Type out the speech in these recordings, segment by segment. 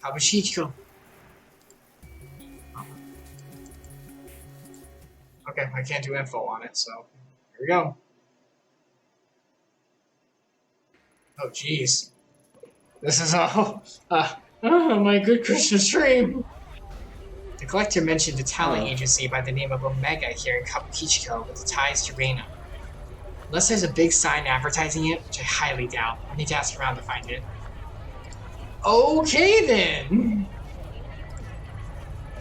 Kabukicho. Okay, I can't do info on it, so here we go. Oh, jeez. This is all. My good Christmas dream. The collector mentioned a talent agency by the name of Omega here in Kabukicho with the ties to Reina. Unless there's a big sign advertising it, which I highly doubt. I need to ask around to find it. Okay then!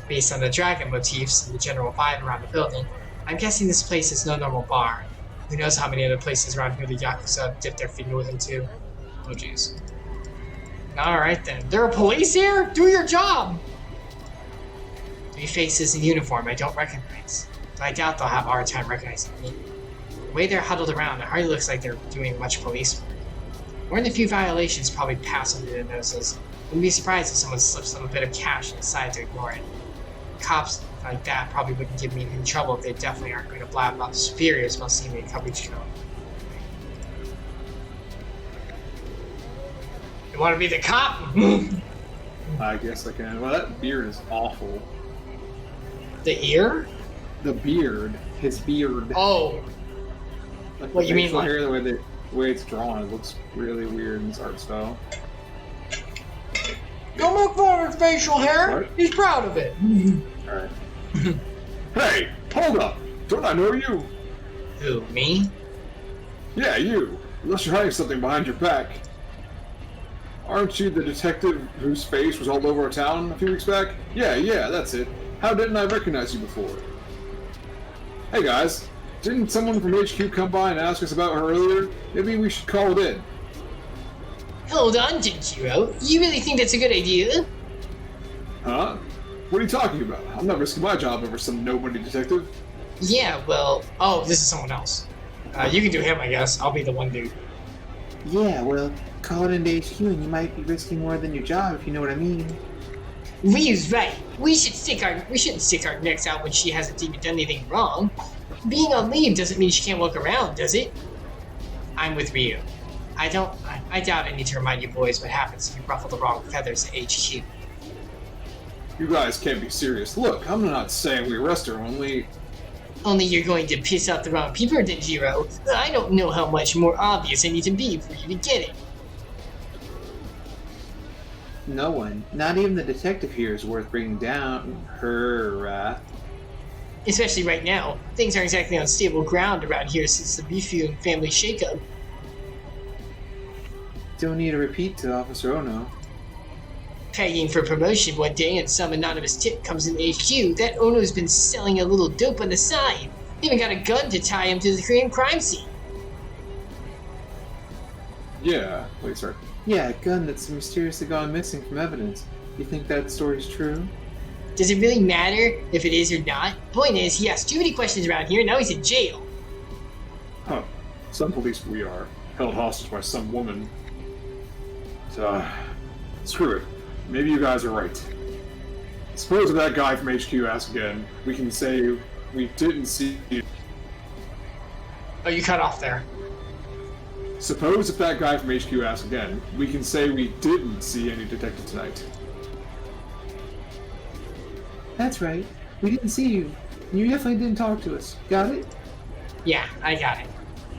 Based on the dragon motifs and the general vibe around the building, I'm guessing this place is no normal bar. Who knows how many other places around here the yakuza dip their finger into? Oh jeez. Alright then. There are police here? Do your job! 3 faces in uniform I don't recognize. But I doubt they'll have a hard time recognizing me. The way they're huddled around, it hardly looks like they're doing much police work. More than a few violations probably pass under their noses. Wouldn't be surprised if someone slips them a bit of cash and decide to ignore it. Cops like that probably wouldn't give me any trouble if they definitely aren't going to blab about the superiors while seeing me in Kabukicho. You want to be the cop? I guess I can. Well, that beard is awful. The ear? The beard. His beard. Oh. Like What you mean? Like... hair, the way it's drawn, it looks really weird in this art style. Don't make fun of his facial hair. What? He's proud of it. Alright. Hey, hold up! Don't I know you? Who, me? Yeah, you. Unless you're hiding something behind your back. Aren't you the detective whose face was all over our town a few weeks back? Yeah, that's it. How didn't I recognize you before? Hey guys, didn't someone from HQ come by and ask us about her earlier? Maybe we should call it in. Hold on, Jinjiro. You really think that's a good idea? Huh? What are you talking about? I'm not risking my job over some nobody detective. Yeah, well... Oh, this is someone else. You can do him, I guess. I'll be the one dude. Yeah, well, call it into HQ and you might be risking more than your job, if you know what I mean. Ryu's right. We shouldn't stick our necks out when she hasn't even done anything wrong. Being on leave doesn't mean she can't walk around, does it? I'm with Ryu. I doubt I need to remind you boys what happens if you ruffle the wrong feathers at HQ. You guys can't be serious. Look, I'm not saying we arrest her, only you're going to piss off the wrong people, Denjiro. I don't know how much more obvious I need to be for you to get it. No one, not even the detective here, is worth bringing down her wrath. Especially right now. Things aren't exactly on stable ground around here since the Mifune family shakeup. Don't need to repeat to Officer Ono. Pegging for promotion one day and some anonymous tip comes in HQ, that Ono's been selling a little dope on the side. Even got a gun to tie him to the Korean crime scene. yeah. Wait, sorry. Yeah, a gun that's mysteriously gone missing from evidence. You think that story's true? Does it really matter if it is or not? Point is, he asked too many questions around here and now he's in jail. Huh. Some police we are held hostage by some woman. Screw it. Maybe you guys are right. Suppose if that guy from HQ asks again, we can say we didn't see... Oh, you cut off there. Suppose if that guy from HQ asks again, we can say we didn't see any detective tonight. That's right. We didn't see you. And you definitely didn't talk to us. Got it? Yeah, I got it.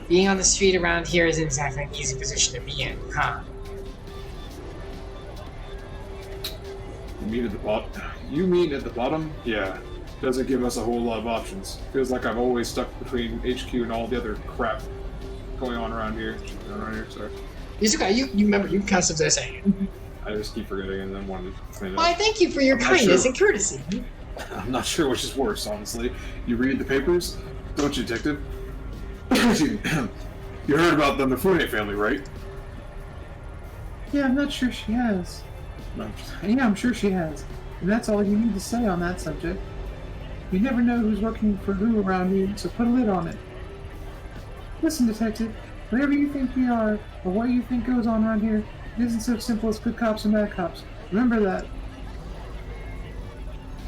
Being on the street around here isn't exactly an easy position to be in, huh? You mean at the bottom? Yeah. Doesn't give us a whole lot of options. Feels like I'm always stuck between HQ and all the other crap going on around here. Sorry. It's okay, you remember, you constantly saying. I just keep forgetting and then wanted to clean it Why, up. thank you for your kindness and courtesy. I'm not sure which is worse, honestly. You read the papers? Don't you, detective? You heard about the Mifune family, right? Yeah, I'm not sure she has. Yeah, I'm sure she has. And that's all you need to say on that subject. You never know who's working for who around you, so put a lid on it. Listen, detective, whatever you think we are, or what you think goes on around here, it isn't so simple as good cops and bad cops. Remember that.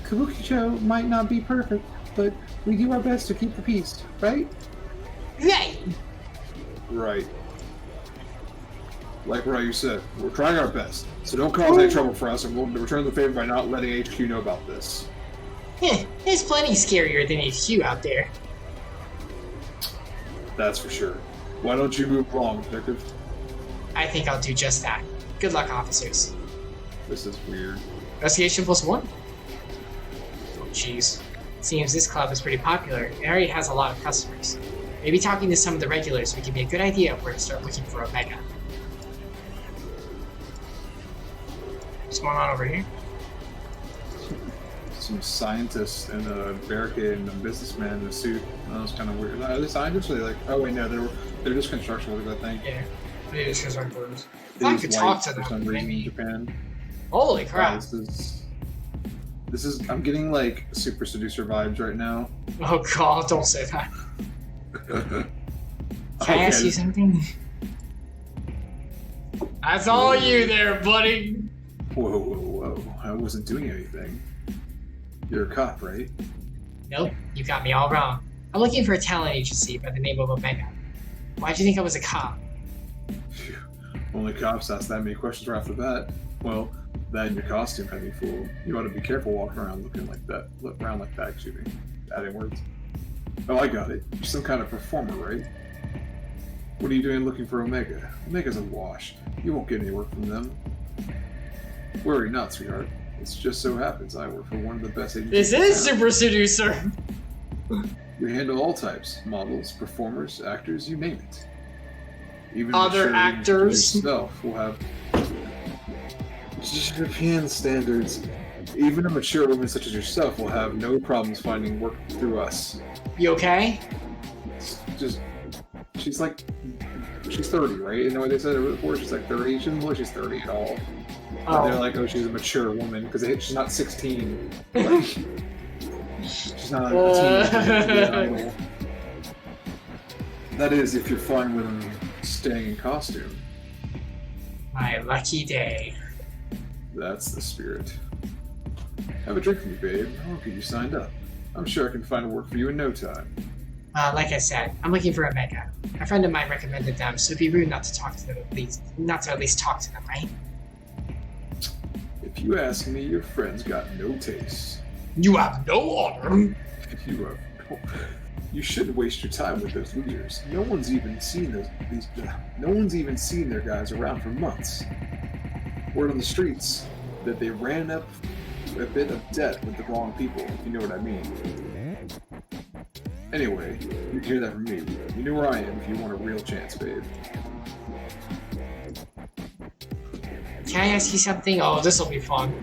Kabukicho might not be perfect, but we do our best to keep the peace, right? Right! Right. Like Ryu said, we're trying our best, so don't cause any trouble for us, and we'll return the favor by not letting HQ know about this. There's plenty scarier than HQ out there. That's for sure. Why don't you move along, Detective? I think I'll do just that. Good luck, officers. This is weird. Investigation +1. Oh, jeez. Seems this club is pretty popular. It already has a lot of customers. Maybe talking to some of the regulars would give me a good idea of where to start looking for Omega. What's going on over here? Some scientist and a barricade and a businessman in a suit. That was kind of weird. Are they scientists? Or are they like, oh wait, no, they're just construction workers, I think. Yeah, they just construction workers. They I use could light talk to for them. some reason Maybe. in Japan. Holy crap! This is. I'm getting like Super Seducer vibes right now. Oh god, don't say that. Can I Okay. ask you something? That's all you there, buddy. Whoa, whoa, whoa! I wasn't doing anything. You're a cop, right? Nope, you got me all wrong. I'm looking for a talent agency by the name of Omega. Why'd you think I was a cop? Phew. Only cops ask that many questions right off the bat. Well, that and your costume had me fooled. You ought to be careful walking around looking like that. Look around like that, excuse me. Adding words. Oh, I got it. You're some kind of performer, right? What are you doing looking for Omega? Omega's a wash. You won't get any work from them. Worry not, sweetheart. It just so happens I work for one of the best agencies. This is Super Seducer! We handle all types. Models, performers, actors, you name it. Even Other mature actors. Yourself will have European standards. Even a mature woman such as yourself will have no problems finding work through us. You okay? Just, she's 30, right? You know what they said before? She's like 30. She doesn't look like she's 30 at all. Oh. They're like, oh, she's a mature woman because she's not 16. Like, she's not a teenager. That is, if you're fine with them staying in costume. My lucky day. That's the spirit. Have a drink for me, babe. I'll get you signed up. I'm sure I can find work for you in no time. Like I said, I'm looking for Omega. A friend of mine recommended them, so it'd be rude not to talk to them at least talk to them, right? If you ask me, your friend's got no taste. You have no honor. You shouldn't waste your time with those losers. No one's even seen their guys around for months. Word on the streets that they ran up a bit of debt with the wrong people, if you know what I mean. Anyway, you can hear that from me. You know where I am if you want a real chance, babe. Can I ask you something? Oh, this'll be fun.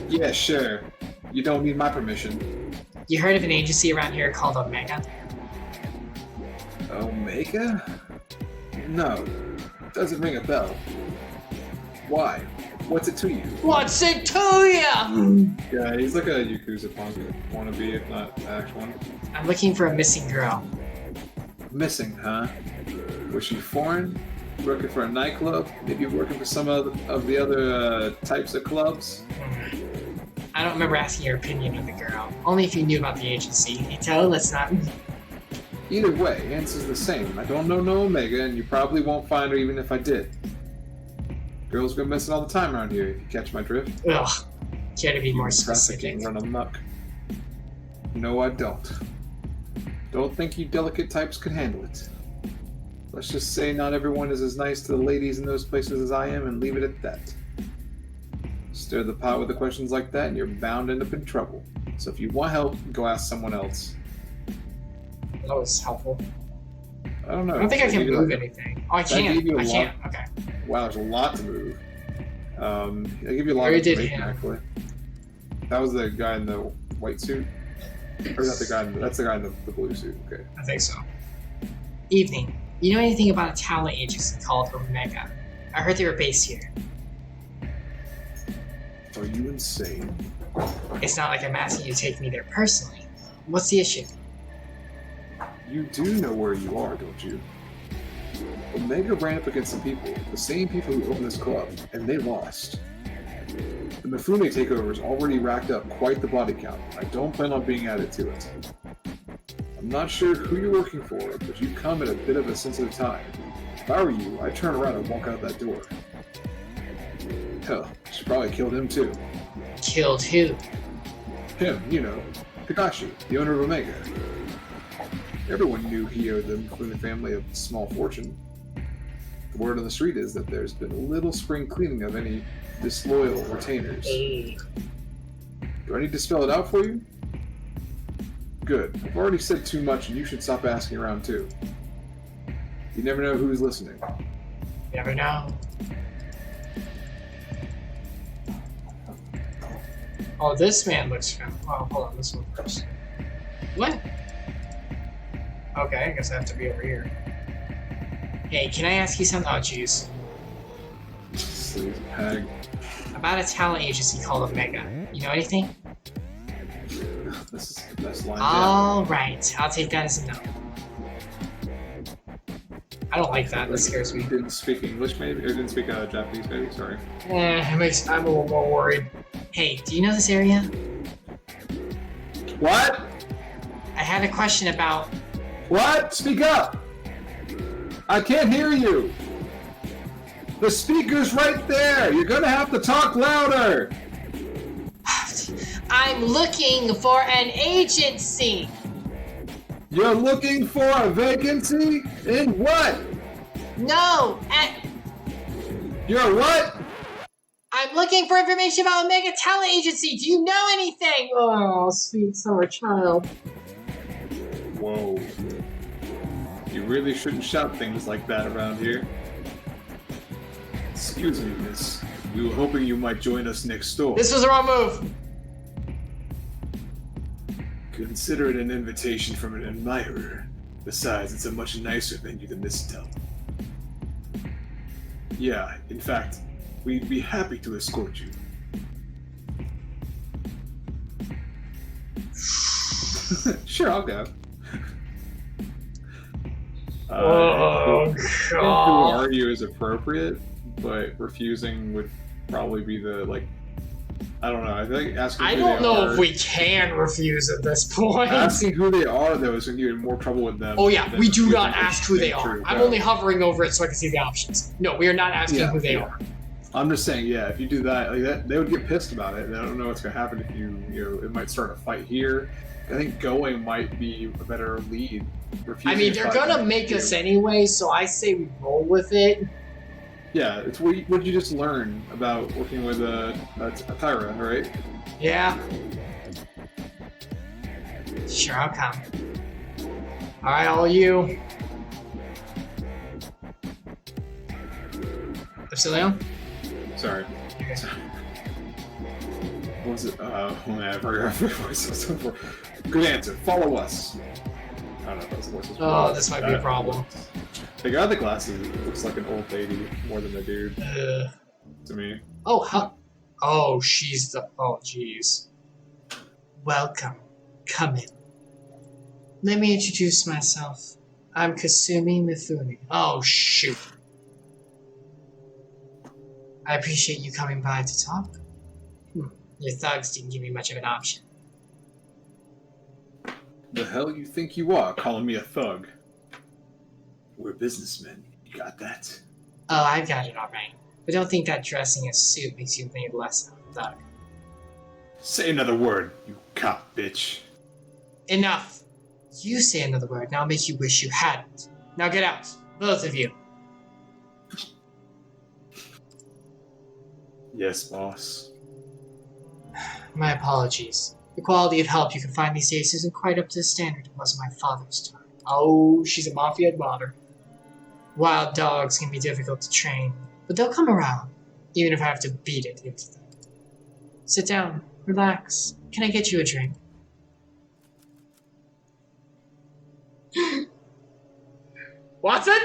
Yeah, sure. You don't need my permission. You heard of an agency around here called Omega? Omega? No. Doesn't ring a bell. Why? What's it to you? What's it to ya? Yeah, he's like a Yakuza punk wannabe, if not the actual one. I'm looking for a missing girl. Missing, huh? Was she foreign? Working for a nightclub? Maybe working for some of the other types of clubs? I don't remember asking your opinion of the girl. Only if you knew about the agency. You tell, let's not... Either way, answer's the same. I don't know no Omega, and you probably won't find her even if I did. Girls go missing all the time around here, if you catch my drift. Ugh. Care to be more Trafficking specific? run amok. No, I don't. Don't think you delicate types could handle it. Let's just say not everyone is as nice to the ladies in those places as I am, and leave it at that. Stir the pot with the questions like that, and you're bound to end up in trouble. So if you want help, go ask someone else. That was helpful. I don't know. I don't think I can gave you move like- anything. Oh, I That gave can't. you a I lot. can't. Okay. Wow, there's a lot to move. I give you a lot Where of did information, him? actually. That was the guy in the white suit? Or is that the guy that's the guy in the blue suit, okay. I think so. Evening. You know anything about a talent agency called Omega? I heard they were based here. Are you insane? It's not like I'm asking you to take me there personally. What's the issue? You do know where you are, don't you? Omega ran up against some people, the same people who opened this club, and they lost. The Mifune takeover's already racked up quite the body count. I don't plan on being added to it. I'm not sure who you're working for, but you've come at a bit of a sensitive time. If I were you, I'd turn around and walk out that door. Hell, she probably killed him too. Killed who? Him, you know, Kakashi, the owner of Omega. Everyone knew he owed the Mifune family a small fortune. The word on the street is that there's been a little spring cleaning of any disloyal retainers. Hey. Do I need to spell it out for you? Good. I've already said too much and you should stop asking around too. You never know who's listening. Never know. Oh, this man looks familiar. Oh, hold on, this one first. What? Okay, I guess I have to be over here. Hey, can I ask you something? Oh, jeez. Sleazy hag. About a talent agency called Omega. You know anything? This is the best line yet. Alright, I'll take that as a no. I don't like that, that scares me. Didn't speak English maybe? Or didn't speak Japanese maybe, sorry. I'm a little more worried. Hey, do you know this area? What? I had a question about... What? Speak up! I can't hear you! The speaker's right there! You're gonna have to talk louder! I'm looking for an agency! You're looking for a vacancy? In what? No! You're what? I'm looking for information about Omega Talent Agency! Do you know anything? Oh, sweet summer child. Whoa. You really shouldn't shout things like that around here. Excuse me, miss. We were hoping you might join us next door. This was the wrong move! Consider it an invitation from an admirer. Besides, it's a much nicer venue than this town. Yeah, in fact, we'd be happy to escort you. Sure, I'll go. Oh, Who God. are you is appropriate, but refusing would probably be the, like, I don't know. I think asking I who don't they know are, if we can refuse at this point. asking who they are, though, is going to get in more trouble with them. Oh yeah, than we do refusing not to ask who they stay are. true. I'm Yeah. only hovering over it so I can see the options. No, we are not asking who they are. I'm just saying, yeah, if you do that, like that, they would get pissed about it. And I don't know what's going to happen if you know, it might start a fight here. I think going might be a better lead. I mean, they're gonna make us anyway, so I say we roll with it. Yeah, it's what did you just learn about working with Tyra, right? Yeah. Sure, I'll come. Alright, all you. Epsilion? Sorry. Okay. What was it? Oh man, I forgot what voice I was looking for. Good answer. Follow us. I don't know if that's the voice. Oh, this might be a problem. The guy with the glasses looks like an old lady more than a dude to me. Oh, huh. Oh, she's the... Oh, jeez. Welcome. Come in. Let me introduce myself. I'm Kasumi Mifune. Oh, shoot. I appreciate you coming by to talk. Your thugs didn't give me much of an option. The hell you think you are, calling me a thug? We're businessmen. You got that? Oh, I've got it alright. But don't think that dressing a suit makes you any less of a thug. Say another word, you cop bitch. Enough! You say another word, and I'll make you wish you hadn't. Now get out, both of you. Yes, boss. My apologies. The quality of help you can find these days isn't quite up to the standard it was in my father's time. Oh, she's a mafia daughter. Wild dogs can be difficult to train, but they'll come around, even if I have to beat it into them. Sit down, relax. Can I get you a drink? Watson?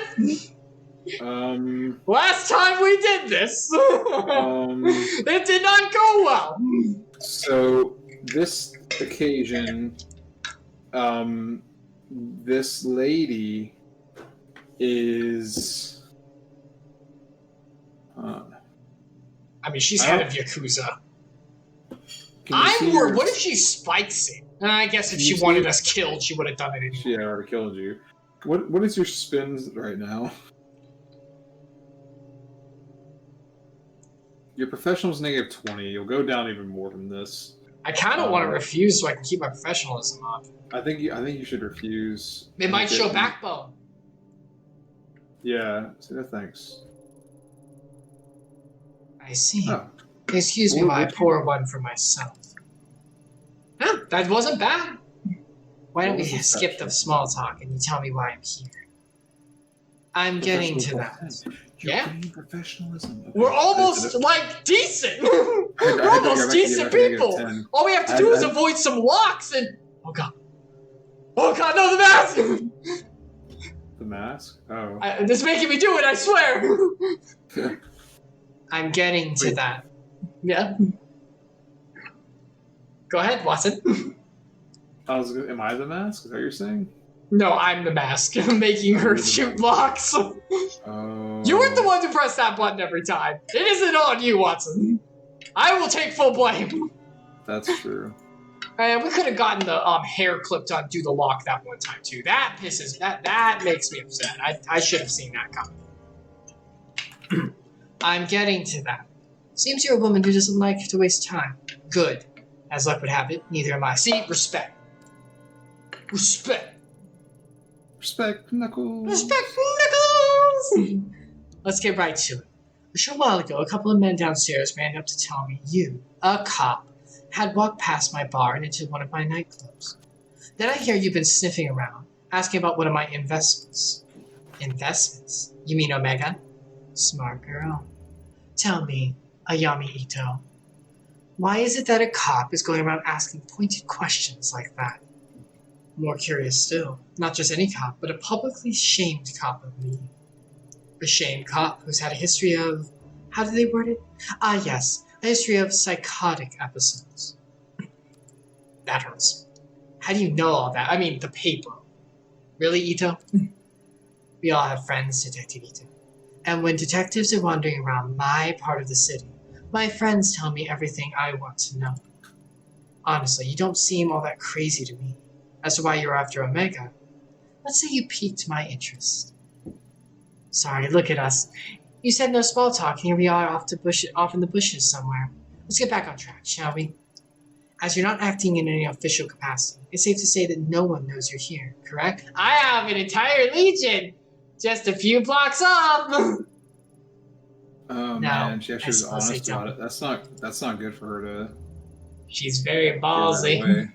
Last time we did this, it did not go well. So, this occasion, this lady is... I mean, she's head of Yakuza. Can you see I'm worried. her- What if she spikes it? I guess if Can you she wanted see- us killed, she would have done it anyway. She had already killed you. What is your spins right now? Your professional's -20. You'll go down even more from this. I kind of want to refuse so I can keep my professionalism up. I think you should refuse. It might show backbone. Yeah. So thanks. I see. Oh. Excuse me while I pour one for myself. Huh, that wasn't bad. Why don't we skip the small talk and you tell me why I'm here? I'm getting to that. Yeah? Professionalism. Okay. We're almost, like, decent. We're almost decent people. All we have to do is avoid some locks and... Oh, God. Oh, God, no, the mask! The mask? Oh. This is making me do it, I swear. I'm getting to that. Yeah. Go ahead, Watson. Am I the mask? Is that what you're saying? No, I'm the mask. Making her shoot locks. Oh. You weren't the one to press that button every time. It isn't on you, Watson. I will take full blame. That's true. We could have gotten the hair clip to undo the lock that one time too. That pisses. That makes me upset. I should have seen that coming. I'm getting to that. Seems you're a woman who doesn't like to waste time. Good. As luck would have it, neither am I. See, respect. Respect. Respect, Knuckles. Respect, Knuckles! Let's get right to it. A short while ago, a couple of men downstairs ran up to tell me you, a cop, had walked past my bar and into one of my nightclubs. Then I hear you've been sniffing around, asking about one of my investments. Investments? You mean Omega? Smart girl. Tell me, Ayami Ito, why is it that a cop is going around asking pointed questions like that? More curious still, not just any cop, but a publicly shamed cop of me. A shamed cop who's had a history of... How do they word it? Ah, yes, a history of psychotic episodes. That hurts. How do you know all that? I mean, the paper. Really, Ito? We all have friends, Detective Ito. And when detectives are wandering around my part of the city, my friends tell me everything I want to know. Honestly, you don't seem all that crazy to me. As to why you're after Omega, let's say you piqued my interest. Sorry, look at us. You said no small talk, and here we are off in the bushes somewhere. Let's get back on track, shall we? As you're not acting in any official capacity, it's safe to say that no one knows you're here, correct? I have an entire legion! Just a few blocks off! Oh, man, she actually was honest about it. That's not good for her to... She's very ballsy.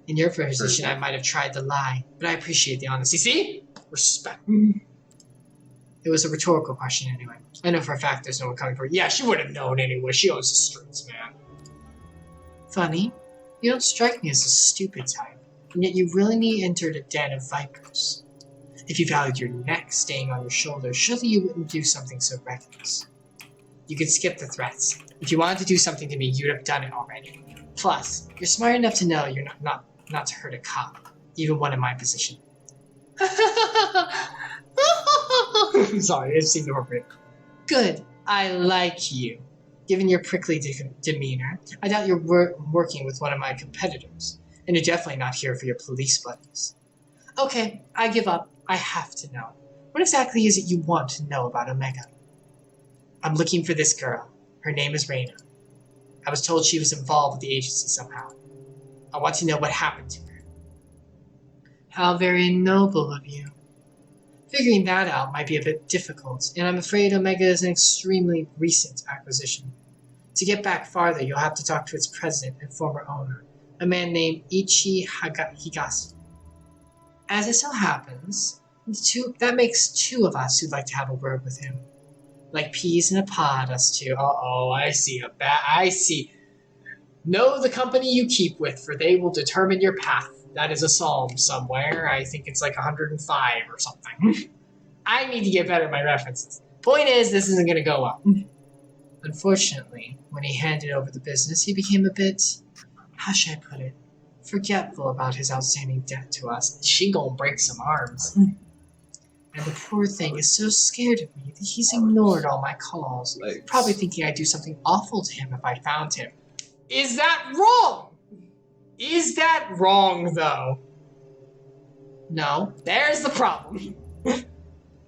In your position, I might have tried to lie, but I appreciate the honesty. See? Respect. It was a rhetorical question anyway. I know for a fact there's no one coming for her. Yeah, she would have known anyway. She owns the streets, man. Funny. You don't strike me as a stupid type, and yet you willingly entered a den of vipers. If you valued your neck staying on your shoulders, surely you wouldn't do something so reckless. You could skip the threats. If you wanted to do something to me, you'd have done it already. Plus, you're smart enough to know you're not to hurt a cop, even one in my position. Sorry, it seemed appropriate. Good. I like you. Given your prickly demeanor, I doubt you're working with one of my competitors, and you're definitely not here for your police buddies. Okay, I give up. I have to know. What exactly is it you want to know about Omega? I'm looking for this girl. Her name is Reina. I was told she was involved with the agency somehow. I want to know what happened to her. How very noble of you. Figuring that out might be a bit difficult, and I'm afraid Omega is an extremely recent acquisition. To get back farther, you'll have to talk to its president and former owner, a man named Ichi Higasu. As it so happens, that makes two of us who'd like to have a word with him. Like peas in a pod, us two. Uh-oh, I see. Know the company you keep with, for they will determine your path. That is a psalm somewhere. I think it's like 105 or something. I need to get better at my references. Point is, this isn't going to go well. Unfortunately, when he handed over the business, he became a bit, how should I put it, forgetful about his outstanding debt to us. She gonna break some arms. And the poor thing is so scared of me that he's ignored all my calls, probably thinking I'd do something awful to him if I found him. Is that wrong? Is that wrong, though? No, there's the problem.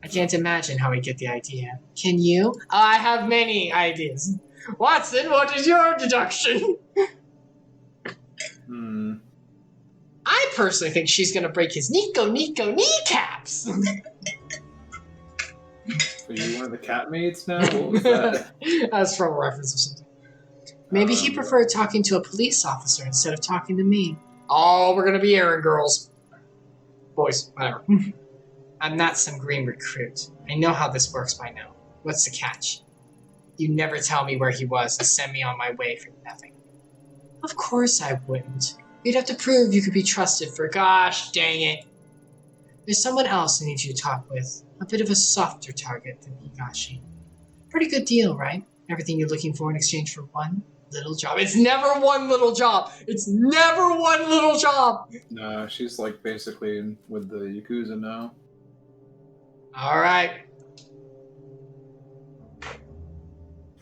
I can't imagine how he'd get the idea. Can you? I have many ideas. Watson, what is your deduction? I personally think she's gonna break his Nico kneecaps. Are you one of the cat maids now? What was that? That's from a reference or something. Maybe he preferred talking to a police officer instead of talking to me. Oh, we're gonna be errand girls. Boys, whatever. I'm not some green recruit. I know how this works by now. What's the catch? You never tell me where he was and send me on my way for nothing. Of course I wouldn't. You'd have to prove you could be trusted for gosh dang it. There's someone else I need you to talk with. A bit of a softer target than Higashi. Pretty good deal, right? Everything you're looking for in exchange for one little job. It's never one little job! It's never one little job! No, she's like basically with the yakuza now. Alright.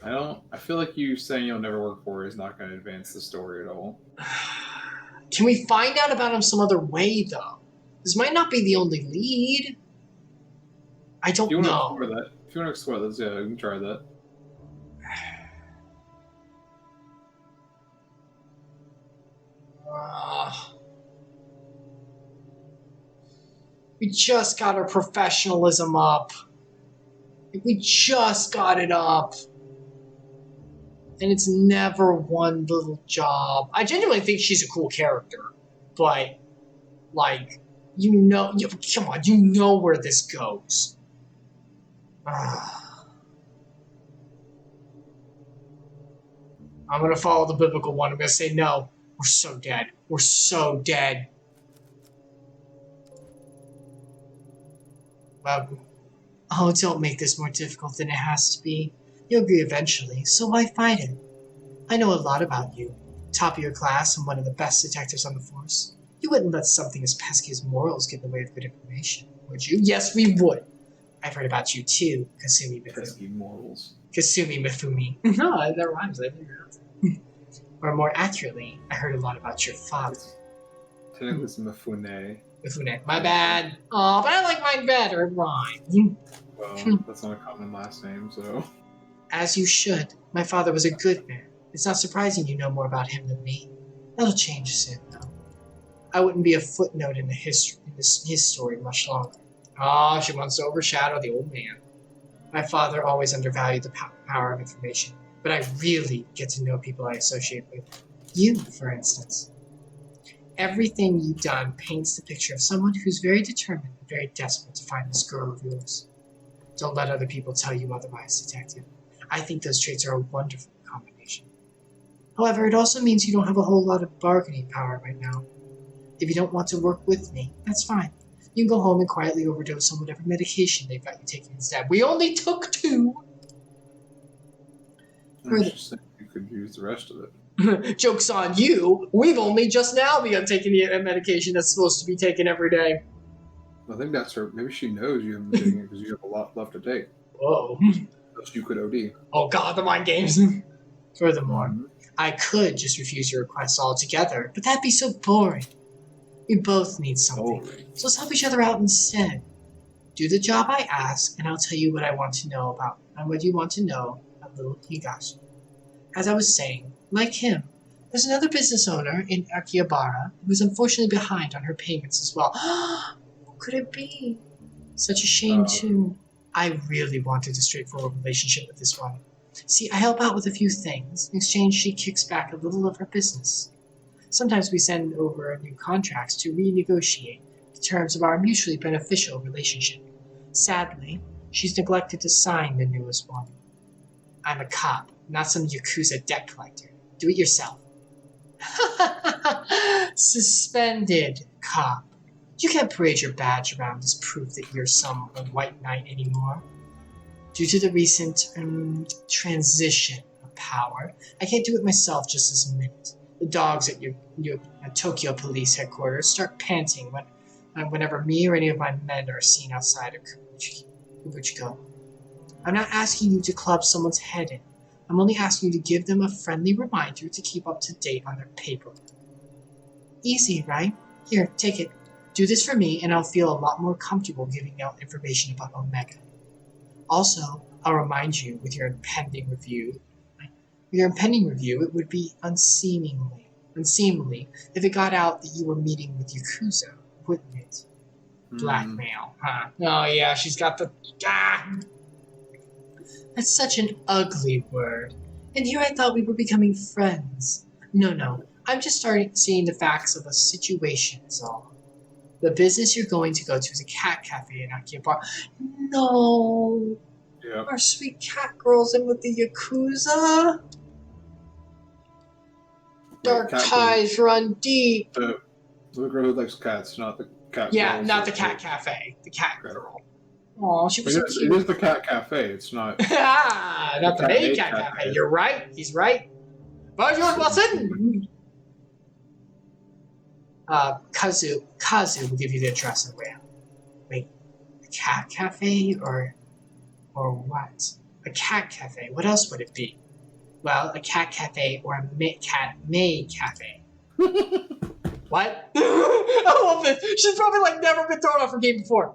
I feel like you saying you'll never work for her is not going to advance the story at all. Can we find out about him some other way, though? This might not be the only lead. I don't know. If you want to explore this, yeah, you can try that. We just got our professionalism up. We just got it up. And it's never one little job. I genuinely think she's a cool character. But, like, come on, you know where this goes. I'm gonna follow the biblical one. I'm gonna say no. We're so dead. We're so dead. Oh, don't make this more difficult than it has to be. You'll agree eventually, so why fight it? I know a lot about you. Top of your class and one of the best detectives on the force. You wouldn't let something as pesky as morals get in the way of good information, would you? Yes, we would. I've heard about you too, Kasumi Mifune. Pesky morals. Kasumi Mifune. No, that rhymes. I figured it. Or more accurately, I heard a lot about your father. Technically, it's Mifune. Mifune. My bad. Oh, but I like mine better. It rhymes. Well, that's not a common last name, so... As you should. My father was a good man. It's not surprising you know more about him than me. That'll change soon, though. I wouldn't be a footnote in his story much longer. Oh, she wants to overshadow the old man. My father always undervalued the power of information, but I really get to know people I associate with. You, for instance. Everything you've done paints the picture of someone who's very determined and very desperate to find this girl of yours. Don't let other people tell you otherwise, detective. I think those traits are a wonderful combination. However, it also means you don't have a whole lot of bargaining power right now. If you don't want to work with me, that's fine. You can go home and quietly overdose on whatever medication they've got you taking instead. We only took 2! You could use the rest of it. Joke's on you! We've only just now begun taking the medication that's supposed to be taken every day. I think that's her. Maybe she knows you haven't been taking it because you have a lot left to take. Whoa. Else you could OD. Oh god, the mind games. Furthermore, I could just refuse your requests altogether, but that'd be so boring. We both need something, so let's help each other out instead. Do the job I ask, and I'll tell you what I want to know about, and what you want to know about little Higashi. As I was saying, like him, there's another business owner in Akihabara who's unfortunately behind on her payments as well. What could it be? Such a shame, too. I really wanted a straightforward relationship with this one. See, I help out with a few things. In exchange, she kicks back a little of her business. Sometimes we send over new contracts to renegotiate the terms of our mutually beneficial relationship. Sadly, she's neglected to sign the newest one. I'm a cop, not some yakuza debt collector. Do it yourself. Suspended cop. You can't parade your badge around as proof that you're some white knight anymore. Due to the recent transition of power, I can't do it myself just this minute. The dogs at your Tokyo police headquarters start panting whenever me or any of my men are seen outside of Kabukicho. I'm not asking you to club someone's head in. I'm only asking you to give them a friendly reminder to keep up to date on their paperwork. Easy, right? Here, take it. Do this for me, and I'll feel a lot more comfortable giving out information about Omega. Also, I'll remind you with your impending review. It would be unseemly if it got out that you were meeting with Yakuza, wouldn't it? Blackmail, huh? Oh yeah, she's got the... That's such an ugly word. And here I thought we were becoming friends. No, I'm just starting seeing the facts of a situation is all. The business you're going to go to is a cat cafe and not a bar. No! Yep. Our sweet cat girl's in with the Yakuza? Dark ties run deep. The girl who likes cats, not the cat. Yeah, not the cat cafe. The cat girl. Aw, she was so cute. It is the cat cafe. It's not. Not the maid cat cafe. You're right. He's right. Bonjour, Watson. Kazu will give you the address of where. Wait, a cat cafe or what? A cat cafe. What else would it be? Well, a cat cafe or a maid cafe. What? I love this. She's probably like never been thrown off her game before.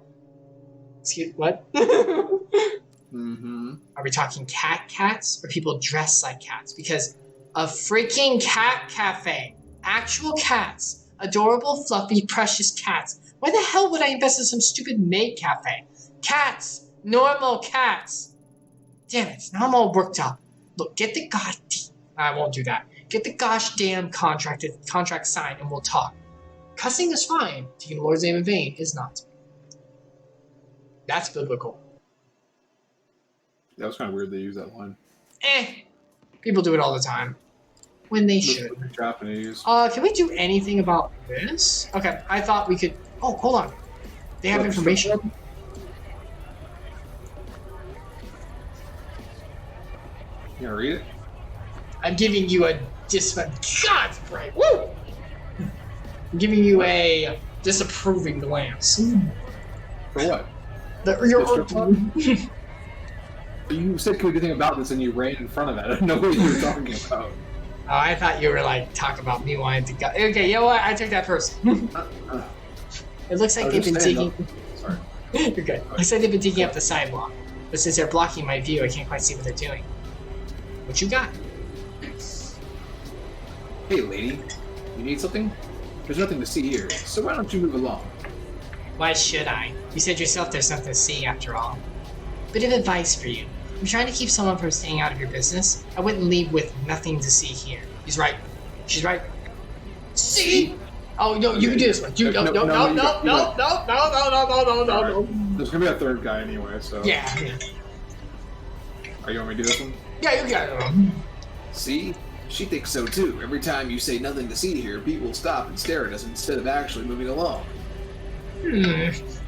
Excuse what? Mm-hmm. Are we talking cats or people dressed like cats? Because a freaking cat cafe, actual cats, adorable, fluffy, precious cats. Why the hell would I invest in some stupid maid cafe? Cats, normal cats. Damn it! Now I'm all worked up. Look, get the I won't do that. Get the gosh damn contract signed and we'll talk. Cussing is fine. Taking the Lord's name in vain is not. That's biblical. That was kind of weird they used that line. People do it all the time. When they should. Japanese. Can we do anything about this? Okay, I thought we could... Oh, hold on. They have information. You gonna read it? I'm giving you a God's break. Woo! I'm giving you a disapproving glance. For what? You said could we do anything about this and you ran in front of it. I don't know what you were talking about. Oh, I thought you were like talking about me wanting to go. Okay, you know what? I took that first. It looks like they've been digging. Sorry. You're good. Looks like they've been digging up the sidewalk. But since they're blocking my view, I can't quite see what they're doing. What you got? Hey, lady. You need something? There's nothing to see here, so why don't you move along? Why should I? You said yourself there's nothing to see after all. Bit of advice for you. I'm trying to keep someone from staying out of your business. I wouldn't leave with nothing to see here. He's right. She's right. See? Oh, no, you can do this one. No. There's gonna be a third guy anyway, so... Yeah. Are you want me to do this one? Yeah, you got it. See? She thinks so too. Every time you say nothing to see here, people stop and stare at us instead of actually moving along.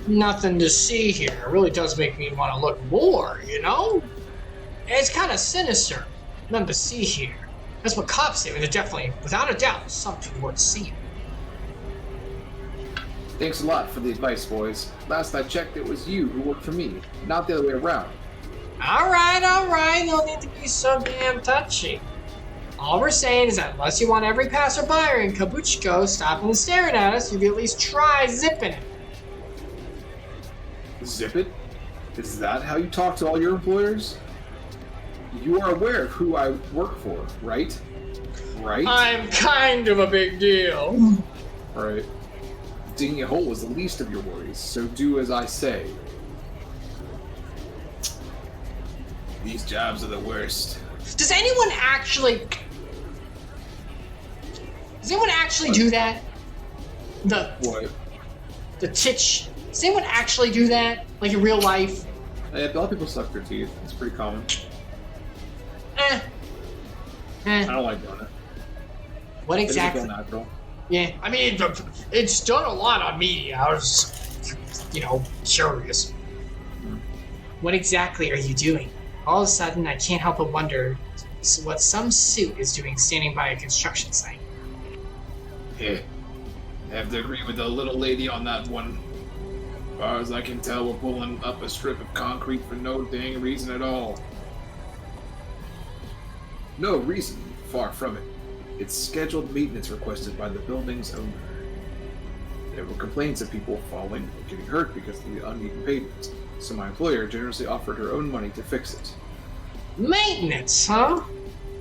Nothing to see here. It really does make me want to look more, you know? It's kind of sinister. Nothing to see here. That's what cops say, but they're definitely, without a doubt, something worth seeing. Thanks a lot for the advice, boys. Last I checked, it was you who worked for me, not the other way around. Alright. No need to be so damn touchy. All we're saying is that unless you want every passerby in Kabukicho stopping and staring at us, you can at least try zipping it. Zip it? Is that how you talk to all your employers? You are aware of who I work for, right? Right? I'm kind of a big deal. Right. Digging a hole is the least of your worries, so do as I say. These jobs are the worst. Does anyone actually do that? What? The titch. Does anyone actually do that? Like in real life? Yeah, a lot of people suck their teeth. It's pretty common. I don't like doing it. What exactly? It's natural. Yeah, I mean, it's done a lot on media. I was, curious. What exactly are you doing? All of a sudden, I can't help but wonder what some suit is doing standing by a construction site. Yeah, I have to agree with the little lady on that one. As far as I can tell, we're pulling up a strip of concrete for no dang reason at all. No reason, far from it. It's scheduled maintenance requested by the building's owner. There were complaints of people falling or getting hurt because of the uneven pavement, so my employer generously offered her own money to fix it. Maintenance, huh?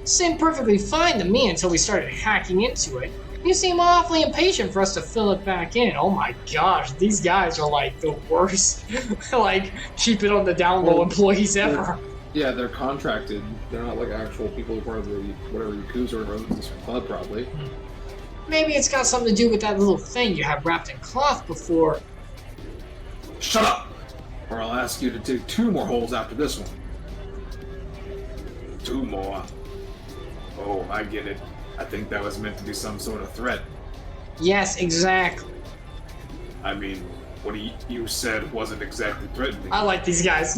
Seemed perfectly fine to me until we started hacking into it. You seem awfully impatient for us to fill it back in. Oh my gosh, these guys are like the worst, like, keep it on the down low employees ever. Yeah, they're contracted. They're not like actual people who are part of the whatever yakuza or owns this club, probably. Maybe it's got something to do with that little thing you have wrapped in cloth before. Shut up! Or I'll ask you to dig 2 more holes after this one. 2 more? Oh, I get it. I think that was meant to be some sort of threat. Yes, exactly. I mean, what you said wasn't exactly threatening. I like these guys.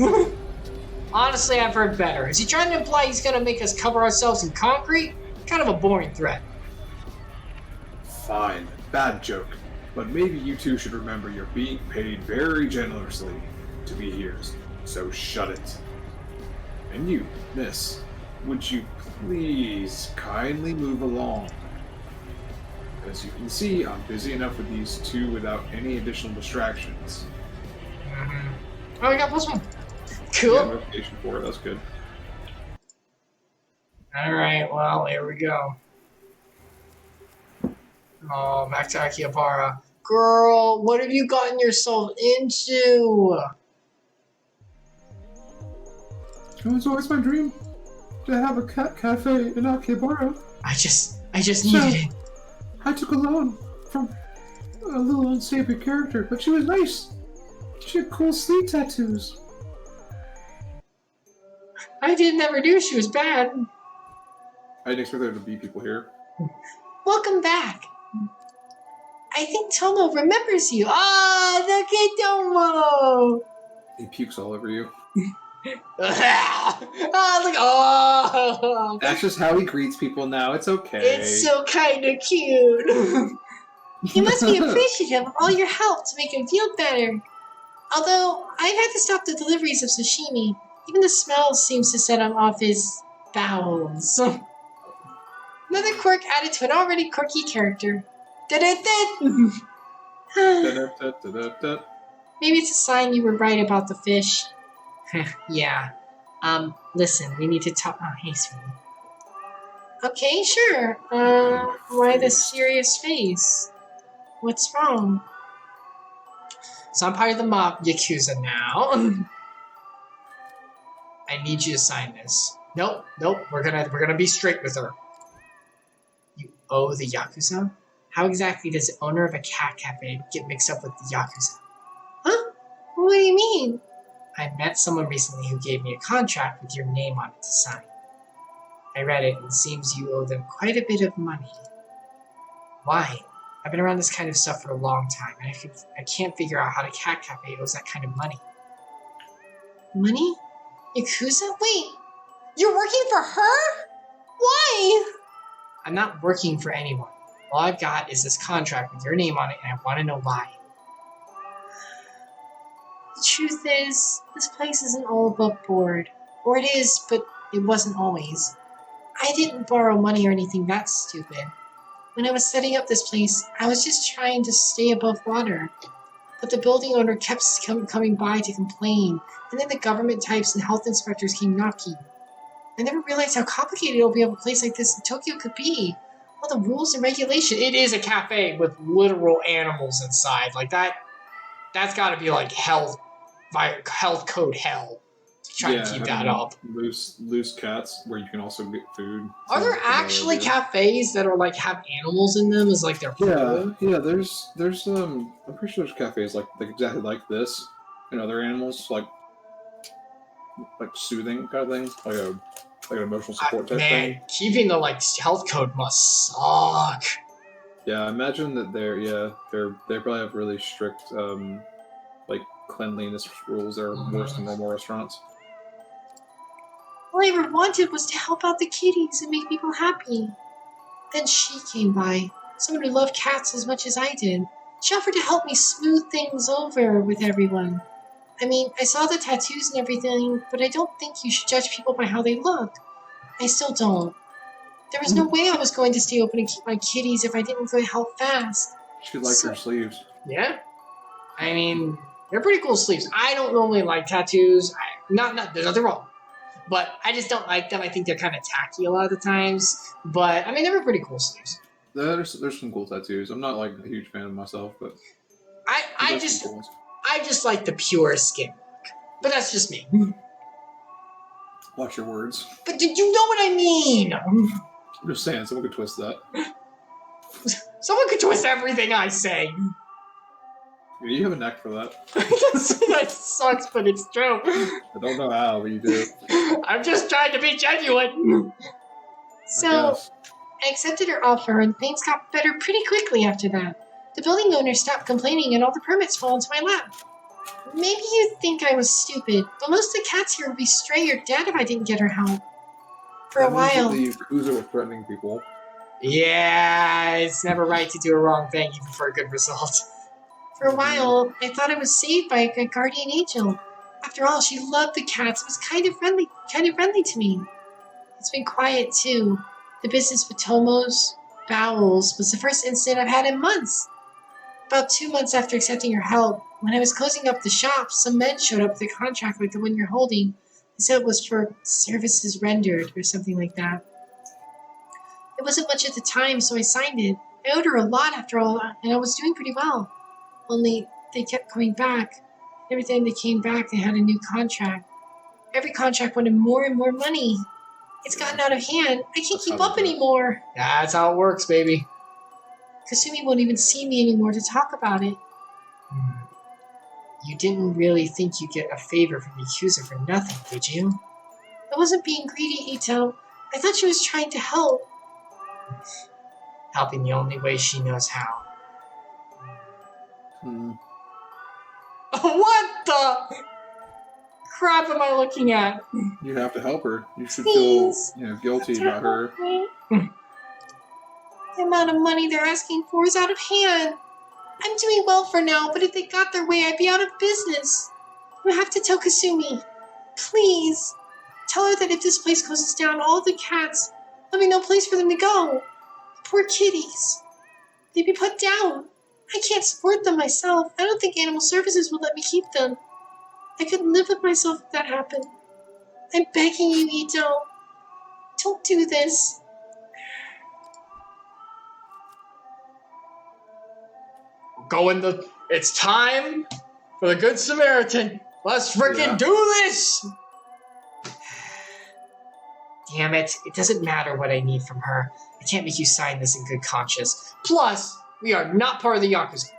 Honestly, I've heard better. Is he trying to imply he's gonna make us cover ourselves in concrete? Kind of a boring threat. Fine, bad joke. But maybe you two should remember you're being paid very generously to be here, so shut it. And you, miss, would you please kindly move along? As you can see, I'm busy enough with these 2 without any additional distractions. Oh, we got +1. Cool. Yeah, notification for it, that's good. Alright, well, here we go. Oh, back to Akihabara. Girl, what have you gotten yourself into? It was always my dream to have a cat cafe in Akihabara. I just needed it. I took a loan from a little unsavory character, but she was nice. She had cool sleeve tattoos. I didn't ever knew she was bad. I didn't expect there to be people here. Welcome back. I think Tomo remembers you. Ah, look at Tomo. He pukes all over you. Ah, look. Oh. That's just how he greets people now. It's okay. It's so kind of cute. You must be appreciative of all your help to make him feel better. Although, I've had to stop the deliveries of sashimi. Even the smell seems to set him off his bowels. Another quirk added to an already quirky character. Da-da-da. Maybe it's a sign you were right about the fish. Yeah. Listen, we need to talk. Oh, hey, sweetie. Okay, sure. Why the serious face? What's wrong? So I'm part of the mob yakuza now. I need you to sign this. Nope. We're gonna be strict with her. You owe the yakuza? How exactly does the owner of a cat cafe get mixed up with the yakuza? Huh? What do you mean? I met someone recently who gave me a contract with your name on it to sign. I read it, and it seems you owe them quite a bit of money. Why? I've been around this kind of stuff for a long time, and I can't figure out how the cat cafe owes that kind of money. Money? Yakuza? Wait, you're working for her? Why? I'm not working for anyone. All I've got is this contract with your name on it, and I want to know why. The truth is, this place isn't all above board. Or it is, but it wasn't always. I didn't borrow money or anything that stupid. When I was setting up this place, I was just trying to stay above water. But the building owner kept coming by to complain, and then the government types and health inspectors came knocking. I never realized how complicated opening up a place like this in Tokyo could be. All the rules and regulations. It is a cafe with literal animals inside. Like that's got to be like health code hell to try to keep that up. Loose cats where you can also get food. Are there actually cafes that are like have animals in them as like their food? Yeah. There's I'm pretty sure there's cafes like exactly like this, and other animals like soothing kind of thing, like an emotional support type thing. Keeping the like health code must suck. Yeah, I imagine that they probably have really strict like cleanliness rules that are worse than normal restaurants. All I ever wanted was to help out the kitties and make people happy. Then she came by, someone who loved cats as much as I did. She offered to help me smooth things over with everyone. I mean, I saw the tattoos and everything, but I don't think you should judge people by how they look. I still don't. There was no way I was going to stay open and keep my kitties if I didn't go help fast. She liked her sleeves. Yeah. I mean, they're pretty cool sleeves. I don't normally like tattoos. There's nothing wrong. But I just don't like them. I think they're kind of tacky a lot of the times. But, I mean, they were pretty cool sleeves. There's some cool tattoos. I'm not like a huge fan of myself, but I just like the pure skin look. But that's just me. Watch your words. But did you know what I mean? I'm just saying, someone could twist that. Someone could twist everything I say. You have a knack for that. That sucks, but it's true. I don't know how, but you do. I'm just trying to be genuine. So, I accepted her offer, and things got better pretty quickly after that. The building owner stopped complaining, and all the permits fell into my lap. Maybe you think I was stupid, but most of the cats here would be stray or dead if I didn't get her help. For a while. The yakuza were threatening people. Yeah, it's never right to do a wrong thing, even for a good result. For a while, I thought I was saved by a guardian angel. After all, she loved the cats and was kind of friendly to me. It's been quiet, too. The business with Tomo's bowels was the first incident I've had in months. About 2 months after accepting her help, when I was closing up the shop, some men showed up with a contract like the one you're holding. They said it was for services rendered or something like that. It wasn't much at the time, so I signed it. I owed her a lot after all, and I was doing pretty well. Only they kept coming back. Every time they came back, they had a new contract. Every contract wanted more and more money. It's gotten out of hand. I can't keep up anymore. That's how it works, baby. Kasumi won't even see me anymore to talk about it. You didn't really think you'd get a favor from Yakuza for nothing, did you? I wasn't being greedy, Ito. I thought she was trying to help. Helping the only way she knows how. What the crap am I looking at? You have to help her. You should Please. feel guilty about her. The amount of money they're asking for is out of hand. I'm doing well for now, but if they got their way, I'd be out of business. You have to tell Kasumi. Please. Tell her that if this place closes down, all the cats, there'll be no place for them to go. Poor kitties. They'd be put down. I can't support them myself. I don't think Animal Services would let me keep them. I couldn't live with myself if that happened. I'm begging you, Ito. Don't do this. It's time for the Good Samaritan. Let's frickin' do this! Damn it. It doesn't matter what I need from her. I can't make you sign this in good conscience. Plus, we are not part of the Yakuza.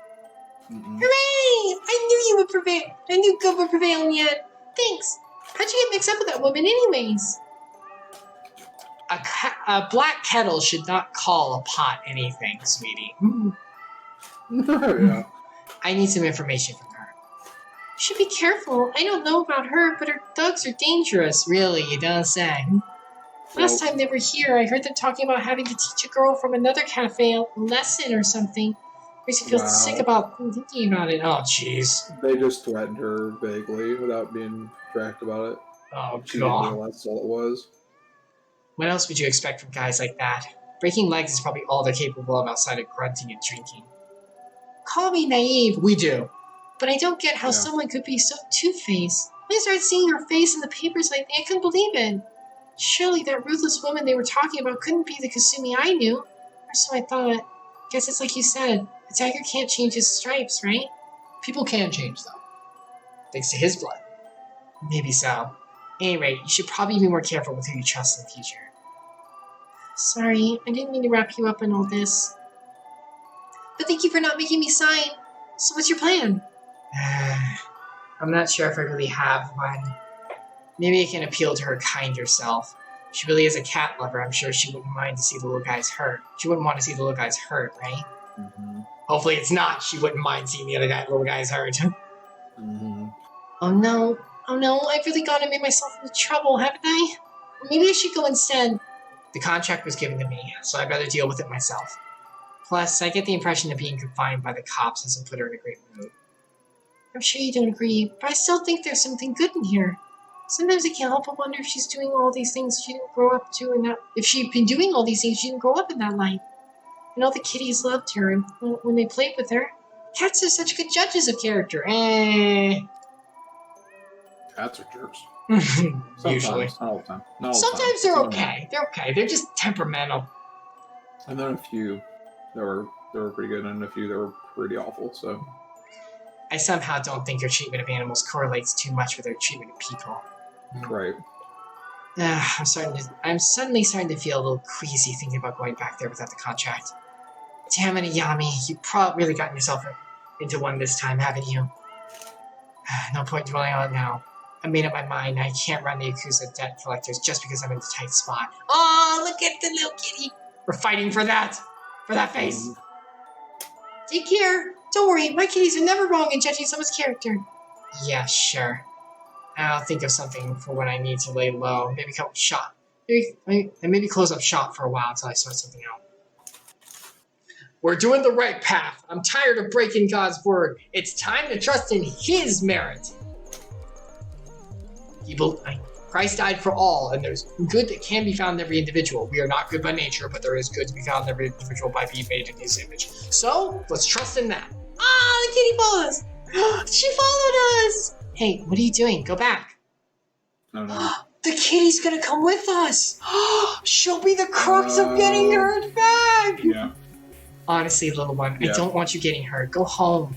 Hooray! I knew you would prevail. I knew good would prevail in the end. Thanks. How'd you get mixed up with that woman anyways? A black kettle should not call a pot anything, sweetie. Yeah. I need some information from her. You should be careful. I don't know about her, but her dogs are dangerous. Really, you don't say. Last time they were here, I heard them talking about having to teach a girl from another cafe a lesson or something. Makes me feel sick about thinking about it. Oh, jeez. They just threatened her vaguely without being direct about it. Oh, She didn't God. realize that's all it was. What else would you expect from guys like that? Breaking legs is probably all they're capable of outside of grunting and drinking. Call me naive, We do. but I don't get how someone could be so two-faced. When I started seeing her face in the papers lately, I couldn't believe it. Surely that ruthless woman they were talking about couldn't be the Kasumi I knew. Or so I thought. Guess it's like you said. A tiger can't change his stripes, right? People can change, though. Thanks to his blood. Maybe so. At any rate, you should probably be more careful with who you trust in the future. Sorry, I didn't mean to wrap you up in all this. But thank you for not making me sign. So what's your plan? I'm not sure if I really have one. Maybe I can appeal to her kinder self. If she really is a cat lover, I'm sure she wouldn't mind to see the little guys hurt. She wouldn't want to see the little guys hurt, right? Hopefully it's not. She wouldn't mind seeing the little guys hurt. Oh no, I've really gone and made myself into trouble, haven't I? Or maybe I should go instead. The contract was given to me, so I'd rather deal with it myself. Plus, I get the impression that being confined by the cops hasn't put her in a great mood. I'm sure you don't agree, but I still think there's something good in here. Sometimes I can't help but wonder if she's doing all these things she didn't grow up to, and that if she'd been doing all these things, she didn't grow up in that life. And all the kitties loved her, and when they played with her, Cats are such good judges of character. Cats are jerks. Usually. Sometimes, not all the time. Not all the Sometimes time. they're Some okay. They're okay. They're just temperamental. And then a few that were pretty good, and a few that were pretty awful. So I somehow don't think your treatment of animals correlates too much with their treatment of people. right. I'm suddenly starting to feel a little queasy thinking about going back there without the contract. Damn it, Ayami, you probably really gotten yourself into one this time, haven't you? No point dwelling on it now. I made up my mind. I can't run the Yakuza debt collectors just because I'm in a tight spot. Oh, look at the little kitty. We're fighting for that. For that face. Take care. Don't worry, my kitties are never wrong in judging someone's character. Yeah, sure. I'll think of something for when I need to lay low. Maybe come shop. Maybe close up shop for a while until I sort something out. We're doing the right path. I'm tired of breaking God's word. It's time to trust in His merit. Christ died for all, and there's good that can be found in every individual. We are not good by nature, but there is good to be found in every individual by being made in His image. So, let's trust in that. Ah, the kitty followed us. She followed us. Hey, what are you doing? Go back. No, no. The kitty's gonna come with us. She'll be the crux of getting her back. Yeah. Honestly, little one, Yeah. I don't want you getting hurt. Go home.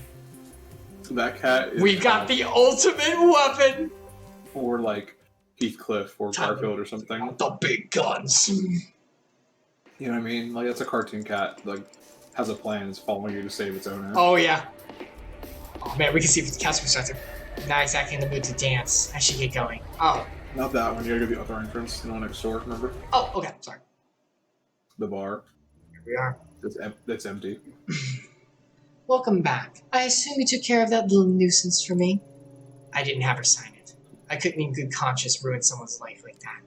That cat is We've got the ultimate weapon. or like Heathcliff or Garfield or something. The big guns. You know what I mean? Like that's a cartoon cat. Like has a plan. It's following you to save its owner. Oh, yeah. Oh, man, we can see if the cat's perspective. Not exactly in the mood to dance. I should get going. Oh. Not that one. You gotta go to the other entrance. The one next door. Remember? Oh, okay. Sorry. The bar. Here we are. That's empty. Welcome back. I assume you took care of that little nuisance for me? I didn't have her sign it. I couldn't in good conscience ruin someone's life like that.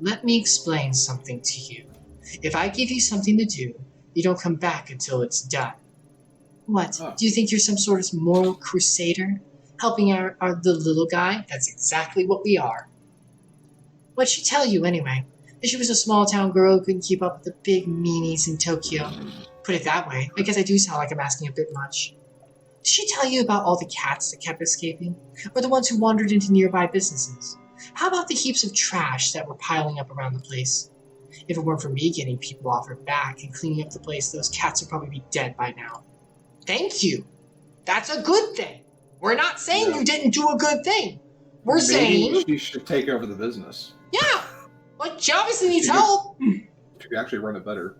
Let me explain something to you. If I give you something to do, you don't come back until it's done. What? Oh. Do you think you're some sort of moral crusader? Helping the little guy? That's exactly what we are. What'd she tell you anyway? That she was a small-town girl who couldn't keep up with the big meanies in Tokyo. Put it that way, I guess I do sound like I'm asking a bit much. Did she tell you about all the cats that kept escaping? Or the ones who wandered into nearby businesses? How about the heaps of trash that were piling up around the place? If it weren't for me getting people off her back and cleaning up the place, those cats would probably be dead by now. Thank you! That's a good thing! We're not saying you didn't do a good thing! We're saying... she should take over the business. Yeah! Like, she obviously needs help! She could actually run it better.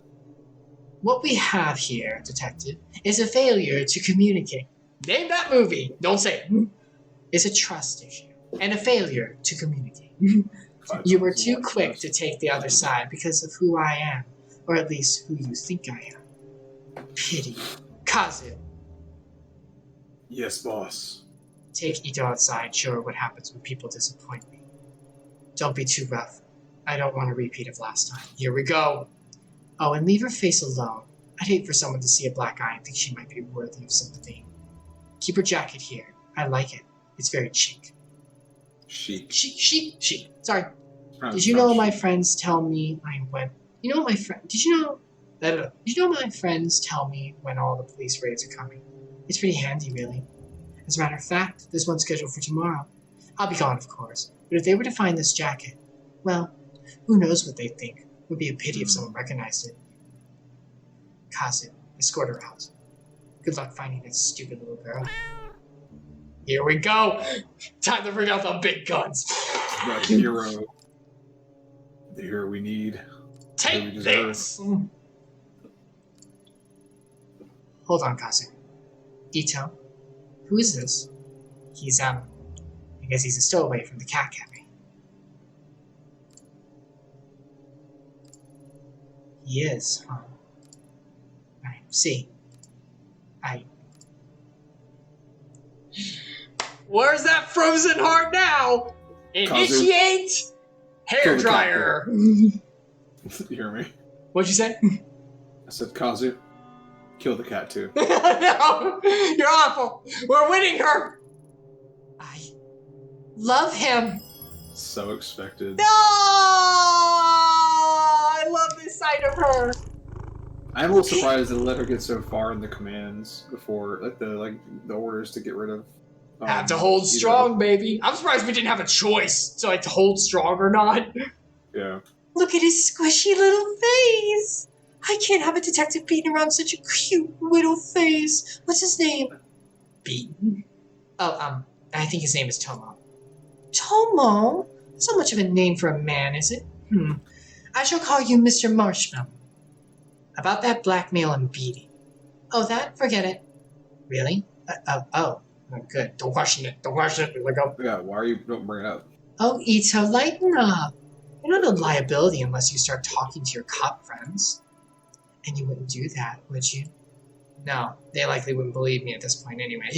What we have here, Detective, is a failure to communicate. Name that movie! Don't say it. It's a trust issue. And a failure to communicate. You were too quick to take the other side because of who I am. Or at least who you think I am. Pity. Kazu. Yes, boss. Take Ito outside, show her what happens when people disappoint me. Don't be too rough. I don't want a repeat of last time. Here we go. Oh, and leave her face alone. I'd hate for someone to see a black eye and think she might be worthy of sympathy. Keep her jacket here. I like it. It's very chic. Chic. Chic. Sorry. Did you know my friends tell me I went... Did you know my friends tell me when all the police raids are coming? It's pretty handy, really. As a matter of fact, there's one scheduled for tomorrow. I'll be gone, of course. But if they were to find this jacket, well, who knows what they'd think. It would be a pity if someone recognized it. Kazu, escort her out. Good luck finding that stupid little girl. Here we go! Time to bring out the big guns! The hero. The hero we need. Take this! Hold on, Kazu. Ito, who is this? He's, I guess he's a stowaway from the cat cafe. He is, huh? I see. Where's that frozen heart now? Initiate hairdryer! You hear me? What'd you say? I said, Kazu, kill the cat too. No! You're awful! We're winning her! I love him! So expected. No! I love this side of her! I'm a little surprised they let her get so far in the commands before, the orders to get rid of. Have to hold strong, baby. I'm surprised we didn't have a choice to hold strong or not. Yeah. Look at his squishy little face. I can't have a detective beating around such a cute little face. What's his name? Beaten? Oh, I think his name is Tomo. Tomo? That's not much of a name for a man, is it? I shall call you Mr. Marshmallow. About that blackmail and beating. Oh, that? Forget it. Really? Oh, good. Don't question it. Don't question it. Yeah, why are you don't bring it up? Oh, Ito, lighten up. You're not a liability unless you start talking to your cop friends. And you wouldn't do that, would you? No, they likely wouldn't believe me at this point anyway.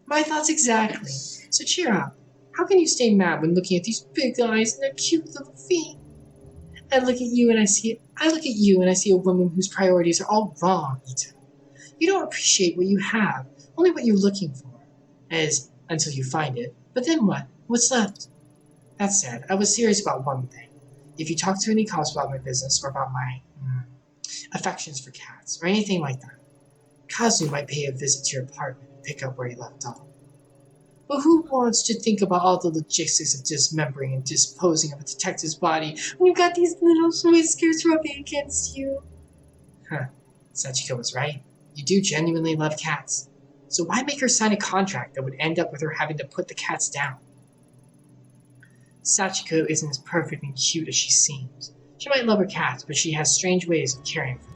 My thoughts exactly. So cheer up. How can you stay mad when looking at these big eyes and their cute little feet? I look at you and I see a woman whose priorities are all wrong, Ito. You don't appreciate what you have, only what you're looking for. Until you find it. But then what? What's left? That said, I was serious about one thing. If you talk to any cops about my business or about my affections for cats or anything like that, Kazu might pay a visit to your apartment and pick up where he left off. But who wants to think about all the logistics of dismembering and disposing of a detective's body when you've got these little whiskers rubbing against you? Sachiko was right. You do genuinely love cats. So why make her sign a contract that would end up with her having to put the cats down? Sachiko isn't as perfect and cute as she seems. She might love her cats, but she has strange ways of caring for them.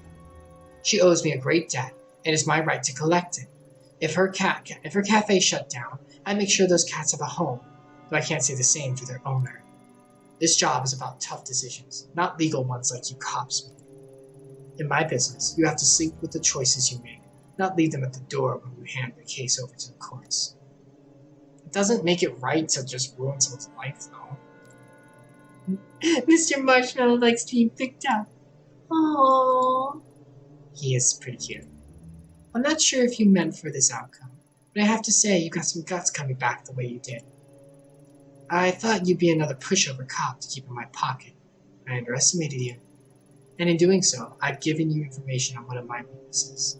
She owes me a great debt, and it's my right to collect it. If her cafe shut down, I make sure those cats have a home, though I can't say the same for their owner. This job is about tough decisions, not legal ones like you cops make. In my business, you have to sleep with the choices you make, not leave them at the door when you hand the case over to the courts. It doesn't make it right to just ruin someone's life, though. Mr. Marshmallow likes to be picked up. Aww. He is pretty cute. I'm not sure if you meant for this outcome, but I have to say you got some guts coming back the way you did. I thought you'd be another pushover cop to keep in my pocket. I underestimated you. And in doing so, I've given you information on one of my weaknesses.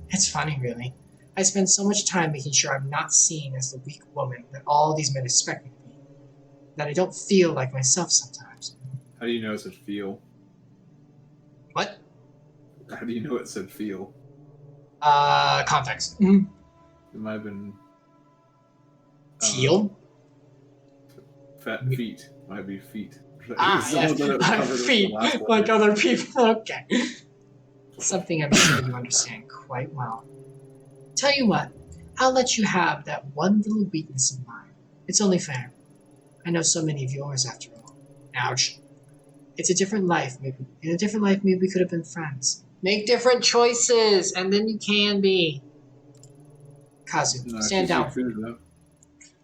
It's funny, really. I spend so much time making sure I'm not seen as the weak woman that all these men expect me to be, that I don't feel like myself sometimes. How do you know it said feel? What? How do you know it said feel? Context. It might have been... Teal? Fat feet. Might be feet. Yes. Feet, like other people. Okay. Something I'm sure you understand quite well. Tell you what, I'll let you have that one little weakness of mine. It's only fair. I know so many of yours, after all. Ouch. It's a different life, maybe. In a different life, maybe we could have been friends. Make different choices, and then you can be. Kazu, No, stand down.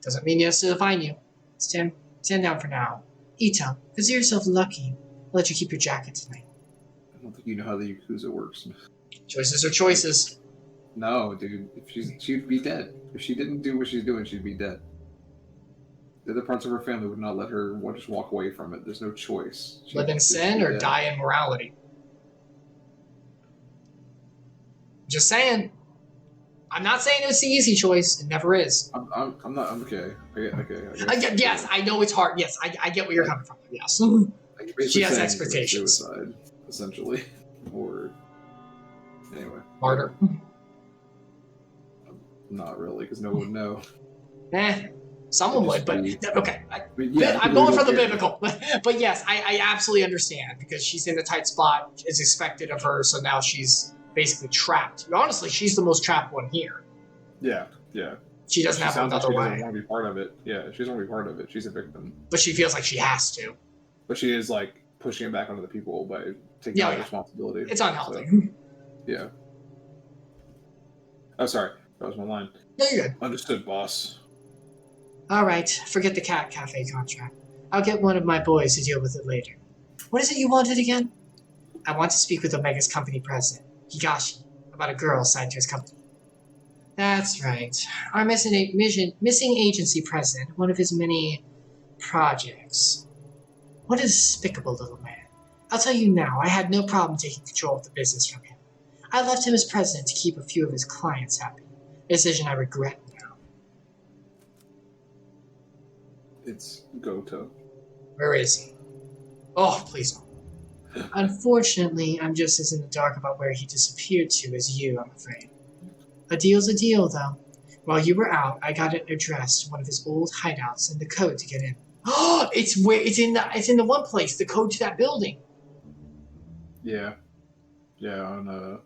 Doesn't mean he has to define you. Stand down for now. Ito, consider yourself lucky. I'll let you keep your jacket tonight. I don't think you know how the Yakuza works. Choices are choices. No, dude. She'd be dead. If she didn't do what she's doing, she'd be dead. The other parts of her family would not let her just walk away from it. There's no choice. Live in sin or die in morality. Just saying. I'm not saying it's the easy choice. It never is. I'm not. I'm okay. Yes, I know it's hard. Yes, I get where you're coming from. Yes. She has expectations. Suicide, essentially. Or anyway. Martyr. Not really, because no one would know. Someone would, but okay. Yeah, I'm going for the biblical. But yes, I absolutely understand, because she's in a tight spot. It's expected of her, so now she's basically trapped. Honestly, she's the most trapped one here. Yeah. She doesn't have another way. She doesn't want to be part of it. Yeah, she doesn't want to be part of it. She's a victim. But she feels like she has to. But she is, like, pushing it back onto the people by taking responsibility. It's unhealthy. So, yeah. Oh, sorry. That was my line. No, you're good. Understood, boss. All right, forget the cat cafe contract. I'll get one of my boys to deal with it later. What is it you wanted again? I want to speak with Omega's company president, Higashi, about a girl assigned to his company. That's right. Our missing agency president, one of his many projects. What a despicable little man. I'll tell you now, I had no problem taking control of the business from him. I left him as president to keep a few of his clients happy. A decision I regret now. It's Goto. Where is he? Oh, please don't. Unfortunately, I'm just as in the dark about where he disappeared to as you, I'm afraid. A deal's a deal, though. While you were out, I got an address to one of his old hideouts and the code to get in. Oh, it's in the one place, the code to that building. Yeah. Yeah, on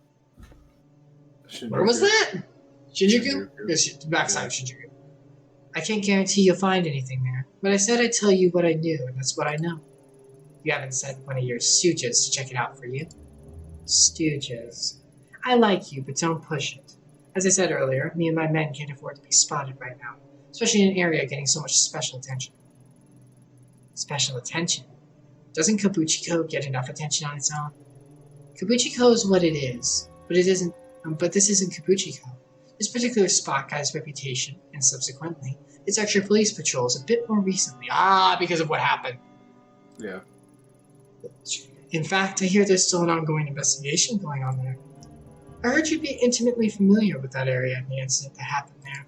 Shinjuku. Where was that? Shinjuku? Yes, the backside of Shinjuku. I can't guarantee you'll find anything there, but I said I'd tell you what I knew, and that's what I know. You haven't sent one of your stooges to check it out for you? Stooges. I like you, but don't push it. As I said earlier, me and my men can't afford to be spotted right now, especially in an area getting so much special attention. Special attention? Doesn't Kabukicho get enough attention on its own? Kabukicho is what it is, but it isn't. But this isn't Kabukicho. This particular spot got its reputation, and subsequently, its extra police patrols a bit more recently. Ah, because of what happened. Yeah. In fact, I hear there's still an ongoing investigation going on there. I heard you'd be intimately familiar with that area and the incident that happened there.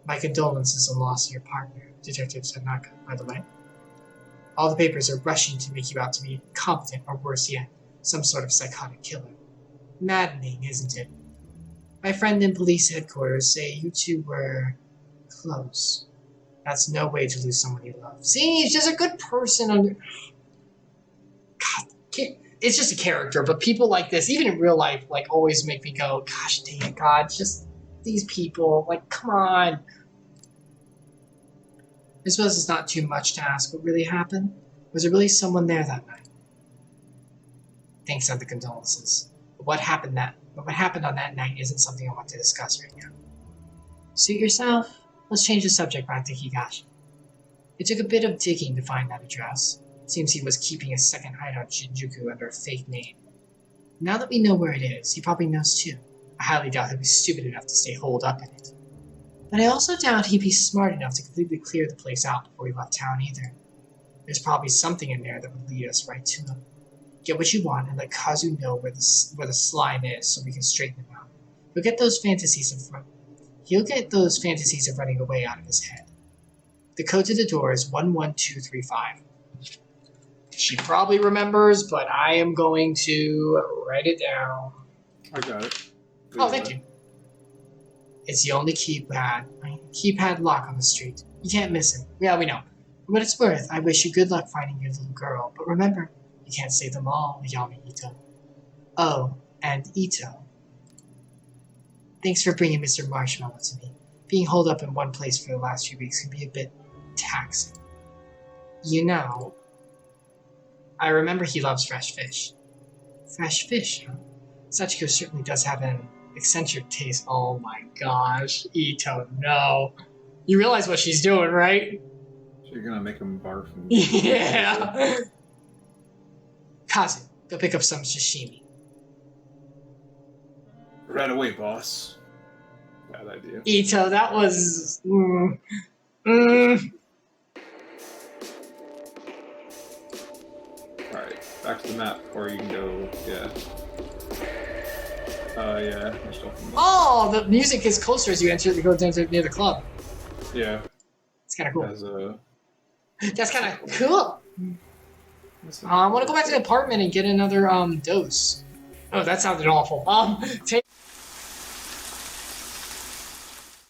My condolences on the loss of your partner, Detective Tanaka, by the way. All the papers are rushing to make you out to be incompetent, or worse yet, some sort of psychotic killer. Maddening, isn't it? My friend in police headquarters say you two were close. That's no way to lose someone you love. See, he's just a good person under... God, it's just a character, but people like this, even in real life, like, always make me go, gosh dang it, God, just these people, like, come on. I suppose it's not too much to ask what really happened. Was there really someone there that night? Thanks on the condolences. But what happened on that night isn't something I want to discuss right now. Suit yourself. Let's change the subject back to Higashi. It took a bit of digging to find that address. Seems he was keeping a second hideout in Shinjuku under a fake name. Now that we know where it is, he probably knows too. I highly doubt he'll be stupid enough to stay holed up in it. But I also doubt he'd be smart enough to completely clear the place out before he left town either. There's probably something in there that would lead us right to him. Get what you want and let Kazu know where the slime is so we can straighten him out. He'll get those fantasies of running away out of his head. The code to the door is 11235. She probably remembers, but I am going to write it down. I got it. Oh, thank you. It's the only keypad lock on the street. You can't miss it. Yeah, we know. For what it's worth, I wish you good luck finding your little girl, but remember, you can't save them all, Yami Ito. Oh, and Ito. Thanks for bringing Mr. Marshmallow to me. Being holed up in one place for the last few weeks can be a bit taxing. You know, I remember he loves fresh fish. Fresh fish, huh? Sachiko certainly does have an eccentric taste. Oh my gosh, Ito, no. You realize what she's doing, right? She's gonna make him barf. Yeah. Kazu, go pick up some sashimi. Right away, boss. Bad idea. Ito, that was... Alright, back to the map, or you can go, yeah. Yeah. Oh, the music is closer as you go down to near the club. Yeah. It's kind of cool. As a... That's kind of cool. I want to go back to the apartment and get another dose. Oh, that sounded awful. Take